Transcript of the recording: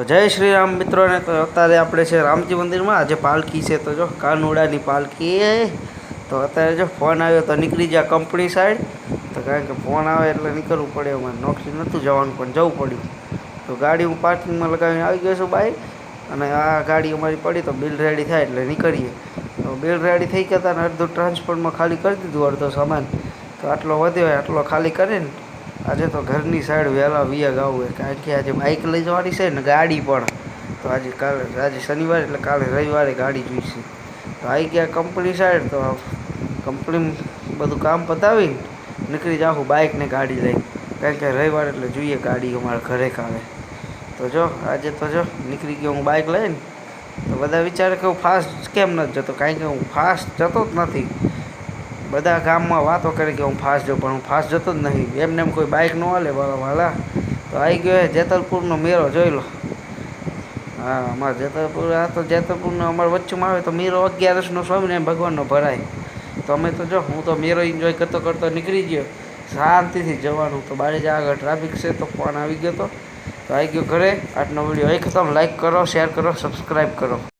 જય શ્રી રામ મિત્રોને. તો અત્યારે આપણે છે રામજી મંદિરમાં. આજે પાલકી છે, તો જો કાનુડાની પાલકી. તો અત્યારે જો ફોન આવ્યો તો નીકળી જાય કંપની સાઈડ. તો કારણ કે ફોન આવે એટલે નીકળવું પડે. અમારે નોકરી નહોતું જવાનું પણ જવું પડ્યું. તો ગાડી હું પાર્કિંગમાં લગાવીને આવી ગયો છું બાઈક. અને આ ગાડી અમારી પડી તો બિલ રેડી થાય એટલે નીકળીએ. તો બિલ રેડી થઈ ગયા હતા ને અડધું ટ્રાન્સપોર્ટમાં ખાલી કરી દીધું, અડધો સામાન. તો આટલો વધ્યો હોય આટલો ખાલી કરીને આજે તો ઘરની સાઈડ વહેલા વિયા ગાવું. કારણ કે આજે બાઇક લઈ જવાની છે ને ગાડી પણ. તો આજે શનિવાર એટલે કાલે રવિવારે ગાડી જોઈશે. તો આવી ગયા કંપની સાઈડ. તો કંપની બધું કામ પતાવીને નીકળી જાઉં બાઇક ને ગાડી લઈને. કારણ કે રવિવાર એટલે જોઈએ ગાડી અમારા ઘરે કાલે. તો જો આજે તો જો નીકળી ગયો હું બાઇક લઈને. તો બધા વિચારે કે હું ફાસ્ટ કેમ નથી જતો. કારણ કે હું ફાસ્ટ જતો જ નથી. બધા ગામમાં વાતો કરે કે હું ફાસ્ટ જાઉં, પણ હું ફાસ્ટ જતો જ નહીં. એમને એમ કોઈ બાઇક ન હાલે વાલા. તો આવી ગયો જેતલપુરનો મેળો જોઈ લો. હા, અમારે જેતલપુર, આ તો જેતલપુરનો અમારા વચ્ચેમાં આવે તો મેળો 11નો સ્વામિનારાયણ ભગવાનનો ભરાય. તો અમે તો જો હું તો મેળો એન્જોય કરતો કરતો નીકળી ગયો. શાંતિથી જવાનું. તો બારે જ આગળ ટ્રાફિક છે તો ફોન આવી ગયો. તો આવી ગયો ઘરે. આજનો વિડીયો અહીં ખતમ. લાઈક કરો, શેર કરો, સબસ્ક્રાઈબ કરો.